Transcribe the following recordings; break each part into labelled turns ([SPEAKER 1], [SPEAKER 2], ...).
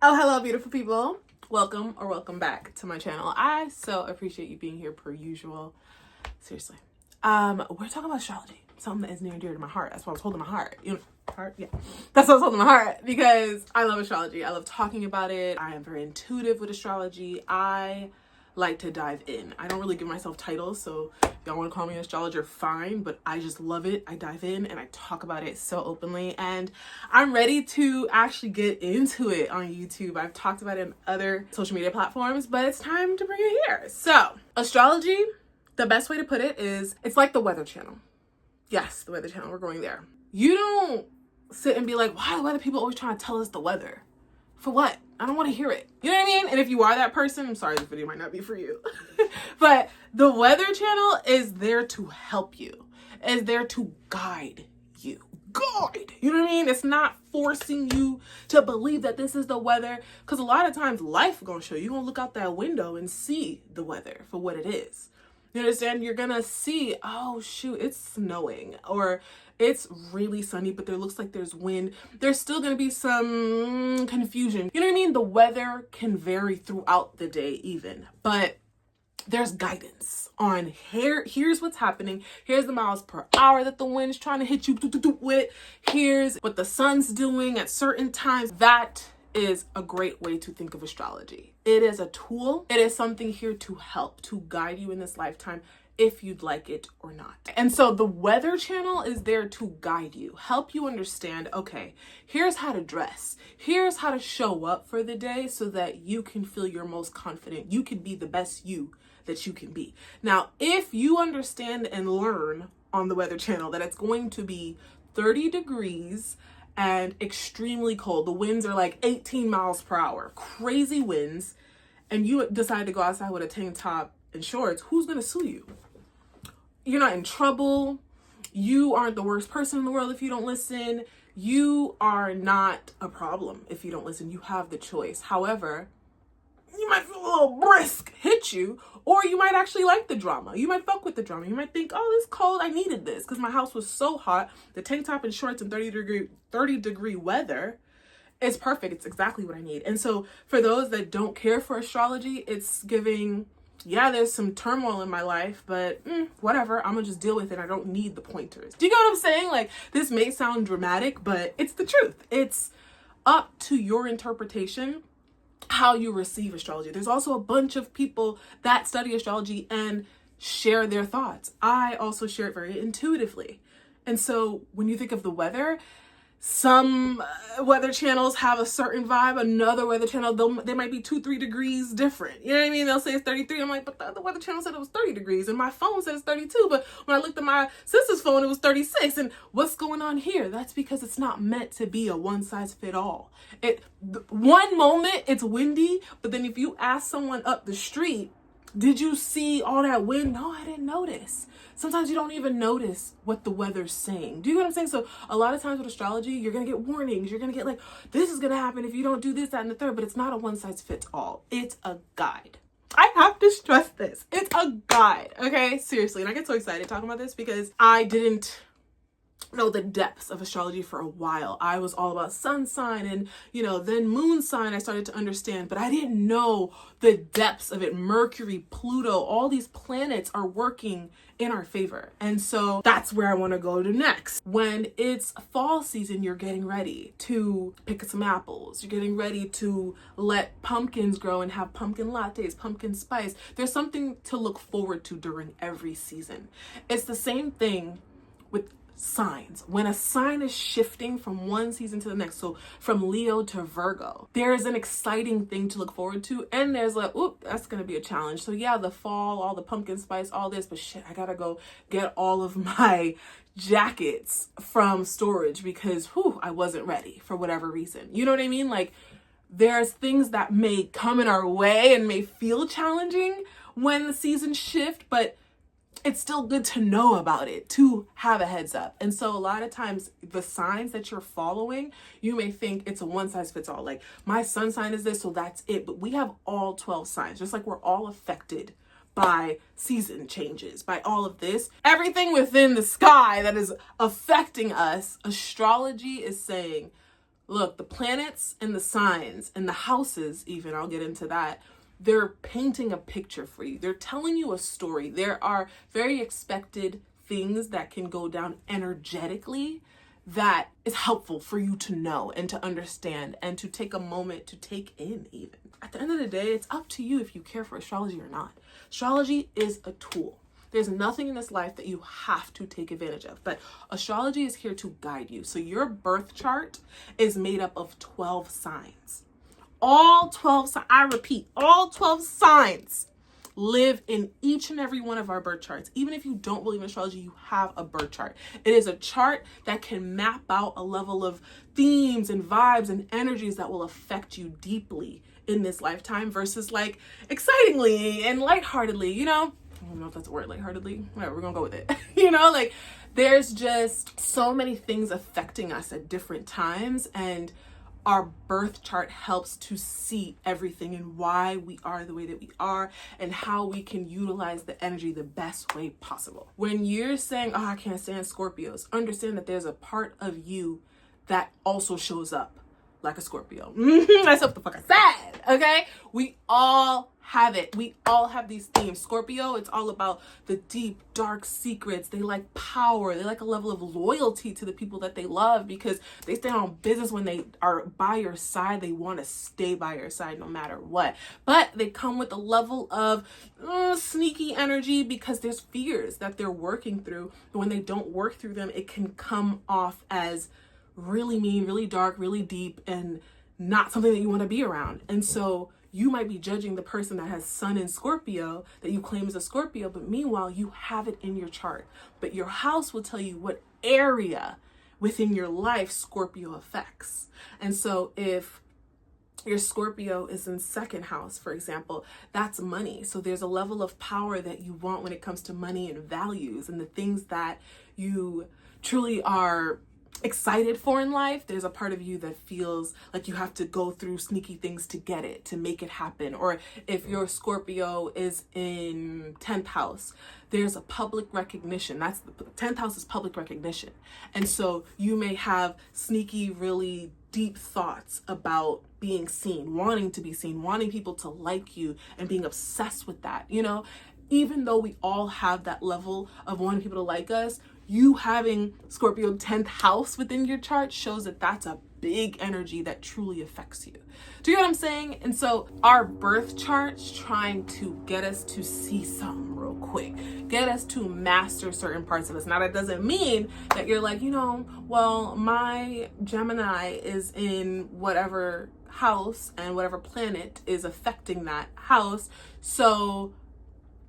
[SPEAKER 1] Oh, hello, beautiful people. Welcome or welcome back to my channel. I so appreciate you being here per usual. Seriously. We're talking about astrology, something that is near and dear to my heart. That's why I was holding my heart. You know, heart? Yeah. That's why I was holding my heart, because I love astrology. I love talking about it. I am very intuitive with astrology. I like to dive in. I don't really give myself titles, so if y'all want to call me an astrologer, fine, but I just love it. I dive in and I talk about it so openly, and I'm ready to actually get into it on YouTube. I've talked about it in other social media platforms, but it's time to bring it here. So, astrology, the best way to put it is, it's like the Weather Channel. Yes, the Weather Channel, we're going there. You don't sit and be like, why are the weather people always trying to tell us the weather? For what? I don't want to hear it. You know what I mean? And if you are that person, I'm sorry, this video might not be for you. But the Weather Channel is there to help you. Is there to guide you. Guide! You know what I mean? It's not forcing you to believe that this is the weather. Because a lot of times life gonna show you. You're gonna look out that window and see the weather for what it is. You understand? You're gonna see, oh shoot, it's snowing, or it's really sunny, but there looks like there's wind. There's still gonna be some confusion. You know what I mean? The weather can vary throughout the day even, but there's guidance on here's what's happening. Here's the miles per hour that the wind's trying to hit you with. Here's what the sun's doing at certain times. That is a great way to think of astrology. It is a tool. It is something here to help, to guide you in this lifetime, if you'd like it or not. And so the Weather Channel is there to guide you, help you understand, okay, here's how to dress. Here's how to show up for the day so that you can feel your most confident. You can be the best you that you can be. Now, if you understand and learn on the Weather Channel that it's going to be 30 degrees and extremely cold. The winds are like 18 miles per hour, crazy winds, and you decide to go outside with a tank top and shorts, who's gonna sue you? You're not in trouble. You aren't the worst person in the world if you don't listen. You are not a problem if you don't listen. You have the choice. However, you might feel a little brisk hit you, or you might actually like the drama. You might fuck with the drama. You might think, oh, this cold, I needed this because my house was so hot. The tank top and shorts and 30 degree weather is perfect. It's exactly what I need. And so for those that don't care for astrology, it's giving, yeah, there's some turmoil in my life, but whatever, I'm gonna just deal with it. I don't need the pointers. Do you get what I'm saying? Like, this may sound dramatic, but it's the truth. It's up to your interpretation how you receive astrology. There's also a bunch of people that study astrology and share their thoughts. I also share it very intuitively. And so when you think of the weather, some weather channels have a certain vibe. Another weather channel, they might be 2-3 degrees different. You know what I mean? They'll say it's 33. I'm like, but the other weather channel said it was 30 degrees. And my phone says 32. But when I looked at my sister's phone, it was 36. And what's going on here? That's because it's not meant to be a one size fit all. One moment it's windy, but then if you ask someone up the street, did you see all that wind? No, I didn't notice. Sometimes you don't even notice what the weather's saying. Do you get what I'm saying? So a lot of times with astrology, you're going to get warnings. You're going to get like, this is going to happen if you don't do this, that, and the third. But it's not a one size fits all. It's a guide. I have to stress this. It's a guide. Okay? Seriously. And I get so excited talking about this because I didn't know the depths of astrology for a while. I was all about sun sign and, then moon sign I started to understand, but I didn't know the depths of it. Mercury, Pluto, all these planets are working in our favor. And so that's where I want to go to next. When it's fall season, you're getting ready to pick some apples. You're getting ready to let pumpkins grow and have pumpkin lattes, pumpkin spice. There's something to look forward to during every season. It's the same thing with signs. When a sign is shifting from one season to the next, so from Leo to Virgo, there's an exciting thing to look forward to, and there's like, oop, that's gonna be a challenge. So yeah, the fall, all the pumpkin spice, all this, but shit, I gotta go get all of my jackets from storage because I wasn't ready for whatever reason. You know what I mean? Like, there's things that may come in our way and may feel challenging when the seasons shift, but it's still good to know about it, to have a heads up. And so a lot of times the signs that you're following, you may think it's a one size fits all. Like, my sun sign is this, so that's it. But we have all 12 signs, just like we're all affected by season changes, by all of this. Everything within the sky that is affecting us, astrology is saying, Look, the planets and the signs and the houses, even, I'll get into that. They're painting a picture for you. They're telling you a story. There are very expected things that can go down energetically that is helpful for you to know and to understand and to take a moment to take in even. At the end of the day, it's up to you if you care for astrology or not. Astrology is a tool. There's nothing in this life that you have to take advantage of, but astrology is here to guide you. So your birth chart is made up of 12 signs. All 12, I repeat, all 12 signs live in each and every one of our birth charts. Even if you don't believe in astrology, you have a birth chart. It is a chart that can map out a level of themes and vibes and energies that will affect you deeply in this lifetime versus like excitingly and lightheartedly, you know? I don't know if that's a word, lightheartedly. Whatever, we're gonna go with it. You know, like there's just so many things affecting us at different times, and our birth chart helps to see everything and why we are the way that we are and how we can utilize the energy the best way possible. When you're saying, oh, I can't stand Scorpios, understand that there's a part of you that also shows up like a Scorpio. That's what the fuck I said, okay? We all have it. We all have these themes. Scorpio, it's all about the deep, dark secrets. They like power. They like a level of loyalty to the people that they love because they stand on business when they are by your side. They want to stay by your side no matter what. But they come with a level of sneaky energy because there's fears that they're working through. But when they don't work through them, it can come off as really mean, really dark, really deep, and not something that you want to be around. And so you might be judging the person that has Sun in Scorpio that you claim is a Scorpio, but meanwhile, you have it in your chart. But your house will tell you what area within your life Scorpio affects. And so if your Scorpio is in second house, for example, that's money. So there's a level of power that you want when it comes to money and values and the things that you truly are excited for in life. There's a part of you that feels like you have to go through sneaky things to get it, to make it happen. Or if your Scorpio is in 10th house, there's a public recognition. That's the 10th house is public recognition. And so you may have sneaky, really deep thoughts about being seen, wanting to be seen, wanting people to like you and being obsessed with that. You know, even though we all have that level of wanting people to like us, you having Scorpio 10th house within your chart shows that that's a big energy that truly affects you. Do you know what I'm saying? And so our birth chart's trying to get us to see something real quick, get us to master certain parts of us. Now that doesn't mean that you're like, you know, well, my Gemini is in whatever house and whatever planet is affecting that house, so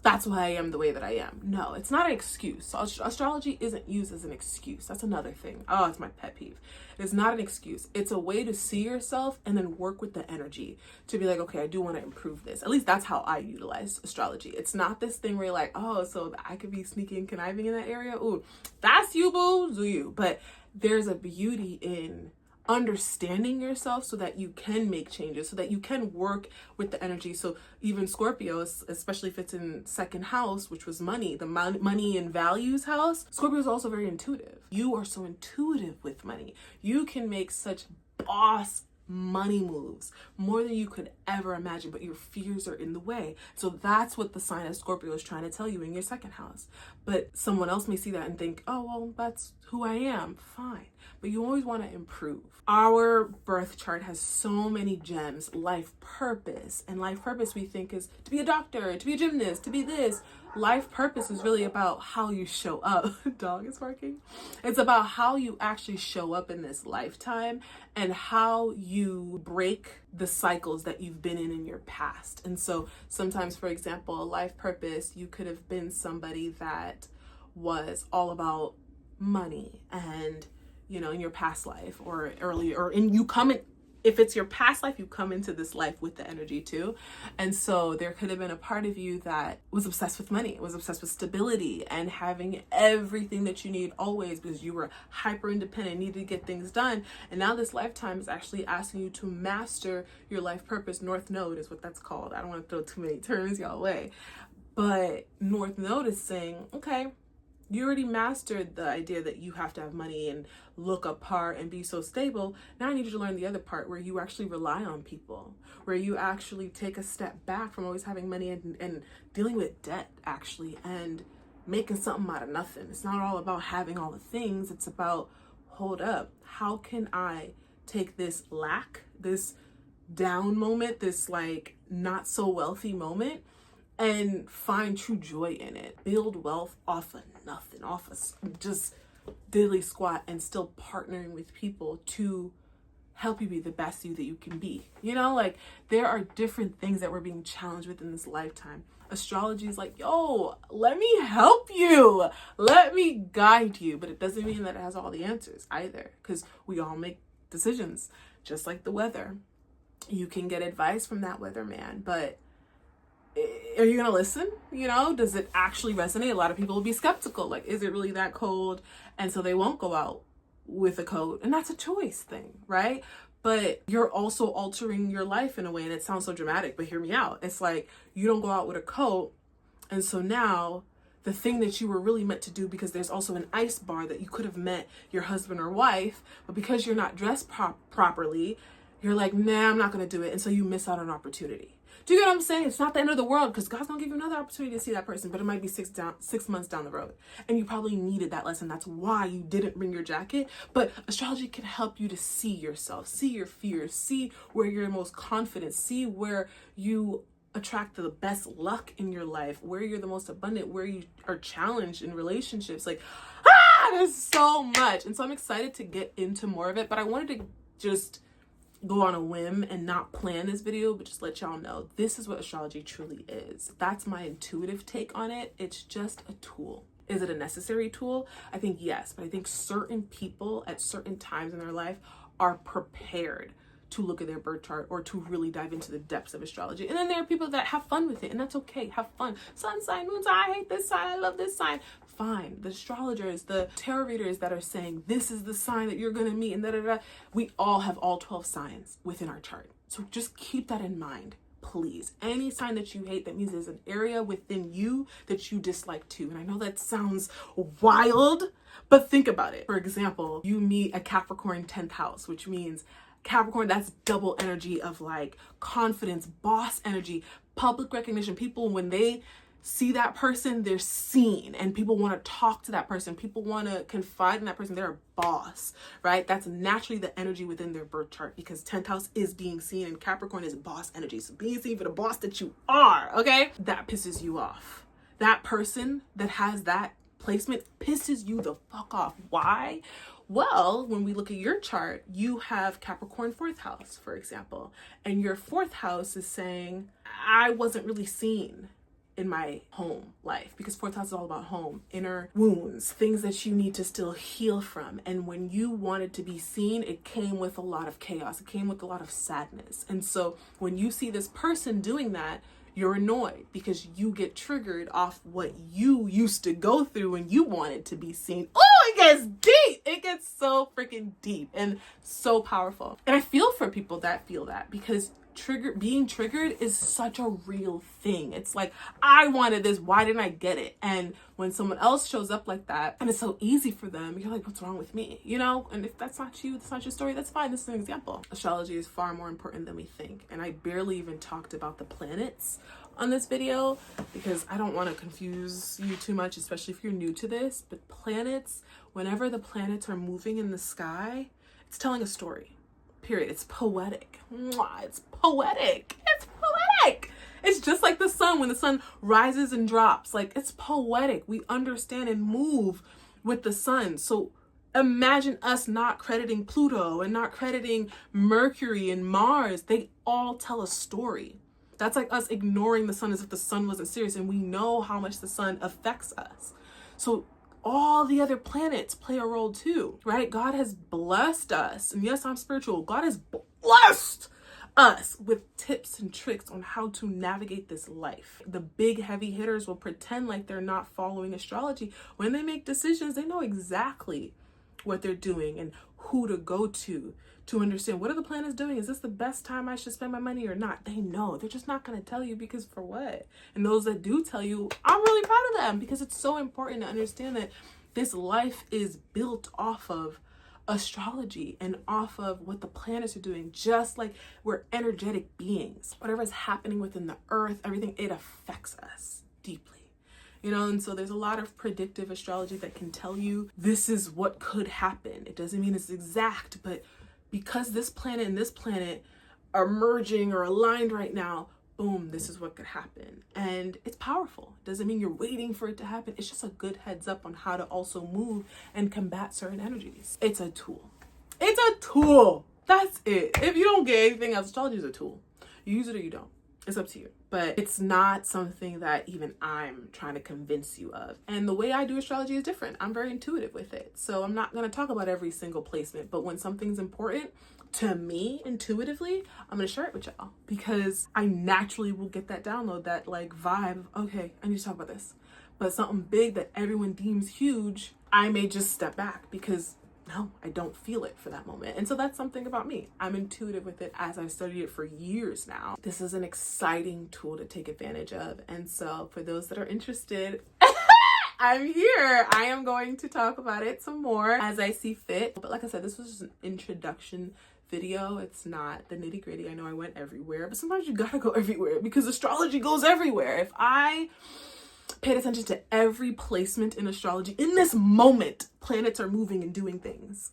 [SPEAKER 1] that's why I am the way that I am. No, it's not an excuse. So astrology isn't used as an excuse. That's another thing. Oh, it's my pet peeve. It's not an excuse. It's a way to see yourself and then work with the energy to be like, okay, I do want to improve this. At least that's how I utilize astrology. It's not this thing where you're like, oh, so I could be sneaky and conniving in that area. Ooh, that's you, boo, do you. But there's a beauty in understanding yourself so that you can make changes, so that you can work with the energy. So even Scorpio, especially if it's in second house, which was money, the money and values house, Scorpio is also very intuitive. You are so intuitive with money. You can make such boss money moves more than you could ever imagine, but your fears are in the way. So that's what the sign of Scorpio is trying to tell you in your second house. But someone else may see that and think, oh, well, that's who I am. Fine. But you always want to improve. Our birth chart has so many gems. Life purpose. And life purpose we think is to be a doctor, to be a gymnast, to be this. Life purpose is really about how you show up. Dog is barking. It's about how you actually show up in this lifetime and how you break the cycles that you've been in your past. And so sometimes, for example, a life purpose, you could have been somebody that was all about money and, you know, in your past life or earlier, or in you come in, if it's your past life, you come into this life with the energy too. And so there could have been a part of you that was obsessed with money, was obsessed with stability and having everything that you need always because you were hyper independent, needed to get things done. And now this lifetime is actually asking you to master your life purpose. North Node is what that's called. I don't want to throw too many terms y'all way. But North Node is saying, okay, You already mastered the idea that you have to have money and look apart and be so stable. Now I need you to learn the other part where you actually rely on people, where you actually take a step back from always having money and dealing with debt, actually, and making something out of nothing. It's not all about having all the things. It's about, hold up, how can I take this lack, this down moment, this like not so wealthy moment, and find true joy in it. Build wealth off of nothing, off of just diddly squat, and still partnering with people to help you be the best you that you can be. You know, like there are different things that we're being challenged with in this lifetime. Astrology is like, yo, let me help you. Let me guide you. But it doesn't mean that it has all the answers either, because we all make decisions, just like the weather. You can get advice from that weatherman, but are you gonna listen? You know, does it actually resonate? A lot of people will be skeptical, like, is it really that cold? And so they won't go out with a coat, and that's a choice thing, right? But you're also altering your life in a way, and it sounds so dramatic, but hear me out. It's like you don't go out with a coat, and so now the thing that you were really meant to do, because there's also an ice bar that you could have met your husband or wife, but because you're not dressed properly, you're like, nah, I'm not gonna do it, and so you miss out on an opportunity. Do you get what I'm saying? It's not the end of the world, because God's gonna give you another opportunity to see that person, but it might be 6 months down the road. And you probably needed that lesson. That's why you didn't bring your jacket. But astrology can help you to see yourself, see your fears, see where you're most confident, see where you attract the best luck in your life, where you're the most abundant, where you are challenged in relationships. Like, there's so much. And so I'm excited to get into more of it, but I wanted to just go on a whim and not plan this video, but just let y'all know this is what astrology truly is. That's my intuitive take on it. It's just a tool. Is it a necessary tool? I think yes, but I think certain people at certain times in their life are prepared to look at their birth chart or to really dive into the depths of astrology. And then there are people that have fun with it, and that's okay. Have fun. Sun sign, moon sign, I hate this sign, I love this sign. Fine. The astrologers, the tarot readers that are saying this is the sign that you're gonna meet, and da-da-da. We all have all 12 signs within our chart. So just keep that in mind, please. Any sign that you hate, that means there's an area within you that you dislike too. And I know that sounds wild, but think about it. For example, you meet a Capricorn 10th house, which means Capricorn, that's double energy of like confidence, boss energy, public recognition. People, when they see that person, they're seen, and people want to talk to that person. People want to confide in that person. They're a boss, right? That's naturally the energy within their birth chart, because 10th house is being seen, and Capricorn is boss energy. So being seen for the boss that you are, okay? That pisses you off. That person that has that placement pisses you the fuck off. Why? Well, when we look at your chart, you have Capricorn 4th house, for example, and your 4th house is saying, I wasn't really seen in my home life, because 4th house is all about home, inner wounds, things that you need to still heal from. And when you wanted to be seen, it came with a lot of chaos. It came with a lot of sadness. And so when you see this person doing that, you're annoyed because you get triggered off what you used to go through when you wanted to be seen. Oh, it gets deep. It gets so freaking deep and so powerful. And I feel for people that feel that, because being triggered is such a real thing. It's like, I wanted this, why didn't I get it? And when someone else shows up like that, and it's so easy for them, you're like, what's wrong with me? You know? And if that's not you, that's not your story, that's fine. This is an example. Astrology is far more important than we think. And I barely even talked about the planets on this video, because I don't want to confuse you too much, especially if you're new to this. But planets, whenever the planets are moving in the sky, it's telling a story. Period. It's poetic. Mwah, it's poetic. It's poetic. It's just like the sun, when the sun rises and drops. Like, it's poetic. We understand and move with the sun. So imagine us not crediting Pluto and not crediting Mercury and Mars. They all tell a story. That's like us ignoring the sun as if the sun wasn't serious, and we know how much the sun affects us. So all the other planets play a role too, right? God has blessed us. And yes, I'm spiritual. God has blessed us with tips and tricks on how to navigate this life. The big heavy hitters will pretend like they're not following astrology. When they make decisions, they know exactly what they're doing and who to go to to understand what are the planets doing? Is this the best time I should spend my money or not? They know. They're just not going to tell you, because for what? And those that do tell you, I'm really proud of them, because it's so important to understand that this life is built off of astrology and off of what the planets are doing. Just like we're energetic beings, whatever is happening within the earth, everything, it affects us deeply. You know, and so there's a lot of predictive astrology that can tell you this is what could happen. It doesn't mean it's exact, but because this planet and this planet are merging or aligned right now, boom, this is what could happen. And it's powerful. It doesn't mean you're waiting for it to happen. It's just a good heads up on how to also move and combat certain energies. It's a tool. It's a tool. That's it. If you don't get anything else, astrology is a tool. You use it or you don't. It's up to you. But it's not something that even I'm trying to convince you of. And the way I do astrology is different. I'm very intuitive with it. So I'm not going to talk about every single placement. But when something's important to me intuitively, I'm going to share it with y'all. Because I naturally will get that download, that like vibe. Okay, I need to talk about this. But something big that everyone deems huge, I may just step back because no, I don't feel it for that moment. And so that's something about me. I'm intuitive with it as I've studied it for years now. This is an exciting tool to take advantage of. And so for those that are interested, I'm here. I am going to talk about it some more as I see fit. But like I said, this was just an introduction video. It's not the nitty gritty. I know I went everywhere, but sometimes you gotta go everywhere because astrology goes everywhere. If I paid attention to every placement in astrology, in this moment, planets are moving and doing things.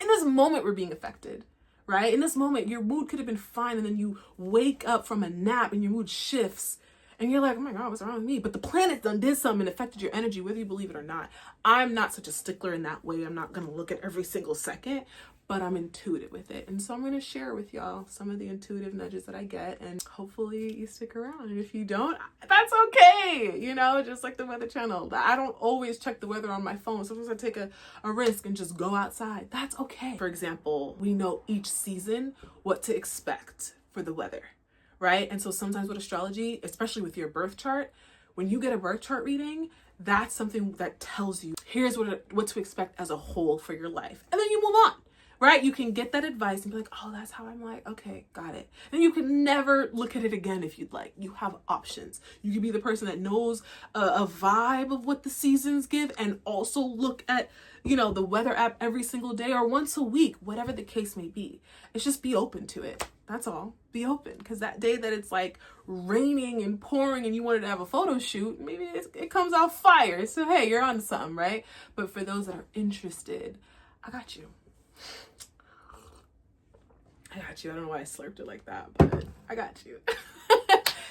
[SPEAKER 1] In this moment, we're being affected, right? In this moment, your mood could have been fine, and then you wake up from a nap and your mood shifts, and you're like, oh my God, what's wrong with me? But the planet done did something and affected your energy, whether you believe it or not. I'm not such a stickler in that way. I'm not going to look at every single second, but I'm intuitive with it. And so I'm going to share with y'all some of the intuitive nudges that I get, and hopefully you stick around. And if you don't, that's okay. You know, just like the Weather Channel. I don't always check the weather on my phone. Sometimes I take a risk and just go outside. That's okay. For example, we know each season what to expect for the weather, right? And so sometimes with astrology, especially with your birth chart, when you get a birth chart reading, that's something that tells you, here's what to expect as a whole for your life. And then you move on. Right? You can get that advice and be like, oh, that's how I'm like, okay, got it. And you can never look at it again if you'd like. You have options. You can be the person that knows a vibe of what the seasons give and also look at, you know, the weather app every single day or once a week, whatever the case may be. It's just be open to it. That's all. Be open. Because that day that it's like raining and pouring and you wanted to have a photo shoot, maybe it comes out fire. So, hey, you're on to something, right? But for those that are interested, I got you. I got you. I don't know why I slurped it like that, but I got you.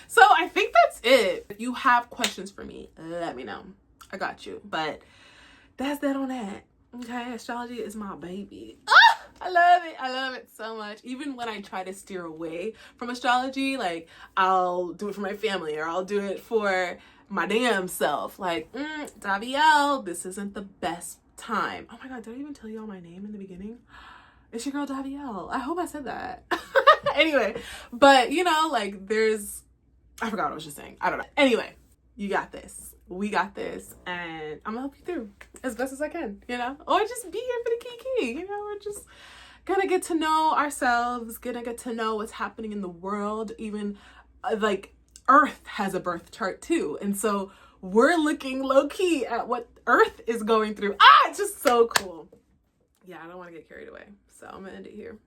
[SPEAKER 1] So I think that's it. If you have questions for me, let me know. I got you. But that's that on that. Okay, astrology is my baby. Ah, I love it. I love it so much. Even when I try to steer away from astrology, like I'll do it for my family or I'll do it for my damn self. Like, Davielle, this isn't the best time. Oh my God, did I even tell you all my name in the beginning? It's your girl Davielle. I hope I said that. Anyway, but you know, like I forgot what I was just saying. I don't know. Anyway, you got this. We got this. And I'm gonna help you through as best as I can, you know? Or just be here for the kiki, you know? We're just gonna get to know ourselves, gonna get to know what's happening in the world. Even like Earth has a birth chart too. And so we're looking low key at what Earth is going through. It's just so cool. Yeah, I don't want to get carried away. So I'm going to end it here.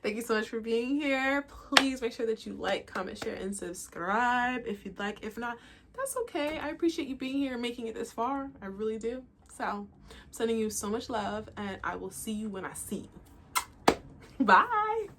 [SPEAKER 1] Thank you so much for being here. Please make sure that you like, comment, share, and subscribe if you'd like. If not, that's okay. I appreciate you being here and making it this far. I really do. So I'm sending you so much love, and I will see you when I see you. Bye.